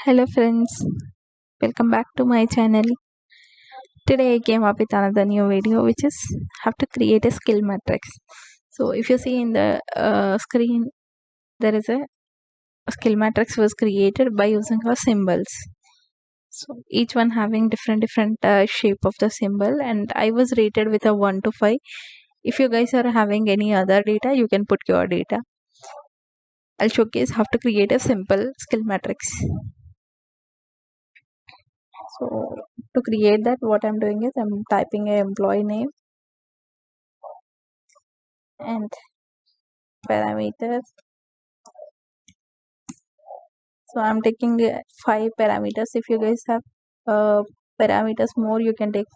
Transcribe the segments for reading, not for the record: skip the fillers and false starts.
Hello friends, welcome back to my channel. Today I came up with another new video which is how to create a skill matrix. So if you see in the screen, there is a skill matrix was created by using our symbols. So each one having different shape of the symbol, and I was rated with a 1 to 5. If you guys are having any other data, you can put your data. I'll showcase how to create a simple skill matrix. So to create that, what I'm doing is I'm typing a employee name and parameters. So I'm taking 5 parameters. If you guys have parameters more, you can take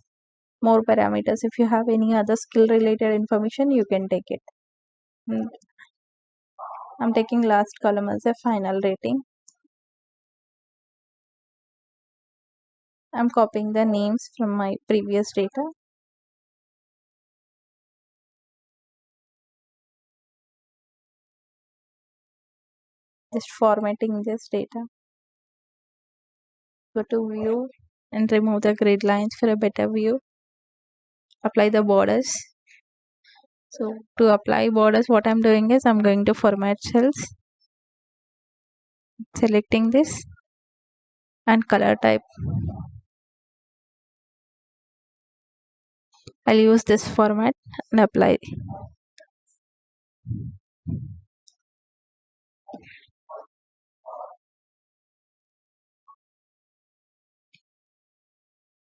more parameters. If you have any other skill related information, you can take it. And I'm taking last column as a final rating. I'm copying the names from my previous data. Just formatting this data. Go to view and remove the grid lines for a better view. Apply the borders. So to apply borders, what I'm doing is I'm going to format cells, selecting this and color type. I'll use this format and apply.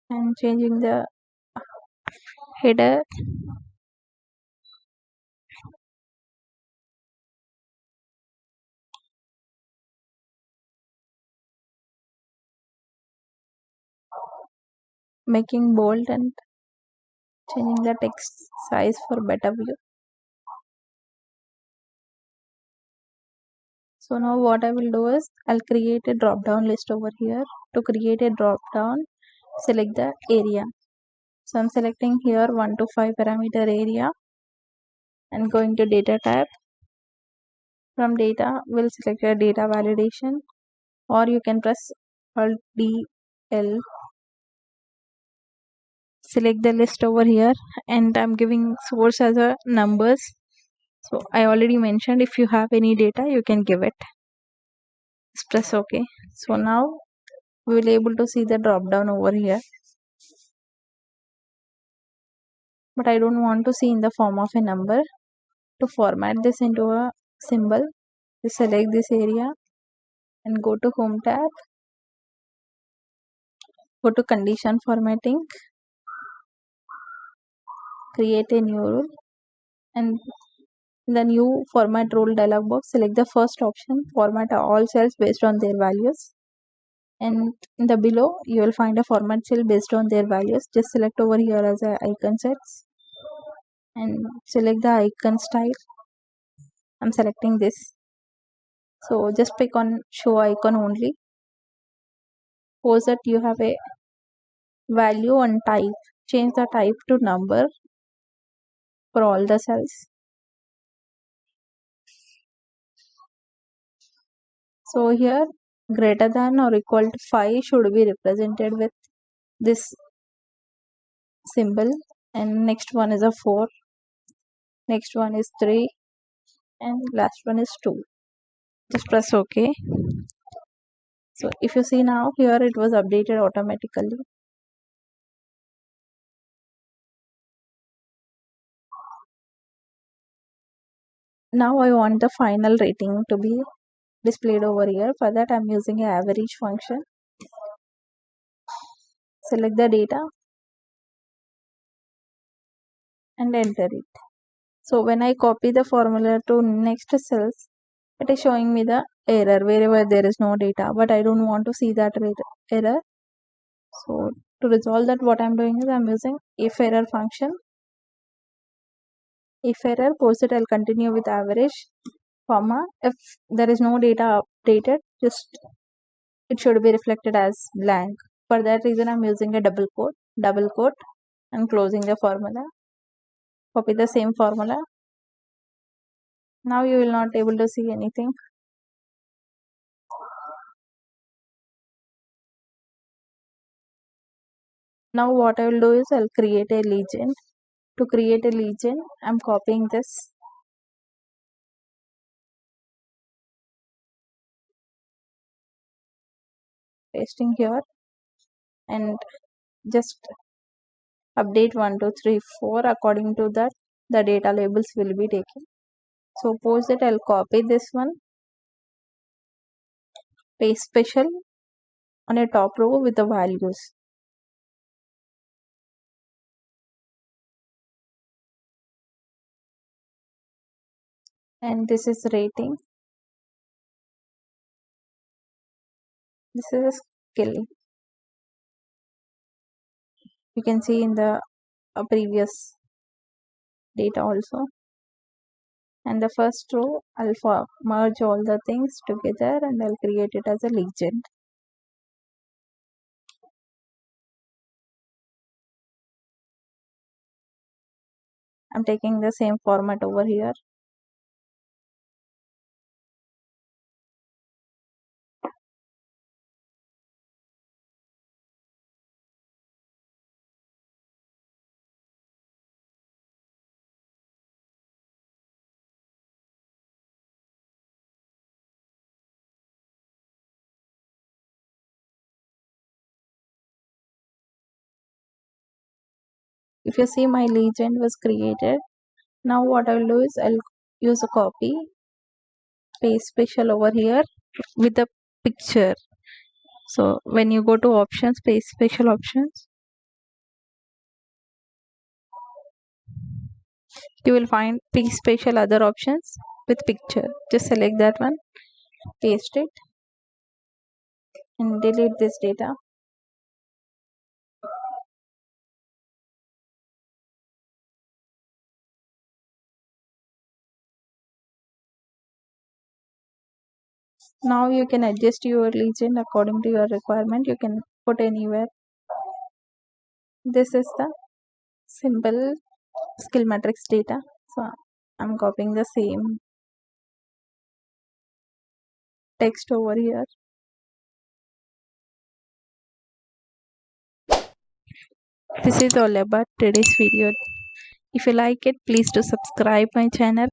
And changing the header. Making bold and changing the text size for better view. So now what I will do is I'll create a drop down list over here. To create a drop down, select the area. So I'm selecting here 1 to 5 parameter area and going to data tab. From data, we'll select a data validation, or you can press Alt D L. Select the list over here, and I'm giving source as a numbers. So I already mentioned if you have any data, you can give it. Just press OK. So now we will able to see the drop down over here. But I don't want to see in the form of a number. To format this into a symbol, just select this area and go to Home tab. Go to Condition Formatting. Create a new rule, and in the new format rule dialog box, select the first option, format all cells based on their values. And in the below, you will find a format cell based on their values. Just select over here as a icon sets and select the icon style. I'm selecting this. So just pick on show icon only. Suppose that you have a value and type. Change the type to number for all the cells. So here greater than or equal to 5 should be represented with this symbol, and next one is a 4, next one is 3, and last one is 2. Just press OK. So if you see now, here it was updated automatically. Now I want the final rating to be displayed over here. For that I'm using an average function. Select the data and enter it. So when I copy the formula to next cells, it is showing me the error wherever there is no data, but I don't want to see that error. So to resolve that, what I'm doing is I'm using if error function. If error, post it, I'll continue with average, comma. If there is no data updated, just it should be reflected as blank. For that reason, I'm using a double quote, and closing the formula. Copy the same formula. Now you will not able to see anything. Now what I will do is I'll create a legend. To create a legend, I'm copying this, pasting here, and just update 1 2 3 4. According to that, the data labels will be taken. Suppose that I'll copy this one, paste special on a top row with the values. And this is rating. This is a skill. You can see in the previous data also. And the first row, I'll merge all the things together and I'll create it as a legend. I'm taking the same format over here. If you see, my legend was created. Now what I'll do is I'll use a copy, paste special over here with the picture. So when you go to options, paste special options, you will find paste special other options with picture. Just select that one, paste it, and delete this data. Now you can adjust your legend according to your requirement. You can put anywhere. This is the simple skill matrix data. So I'm copying the same text over here. This is all about today's video. If you like it, please do subscribe my channel.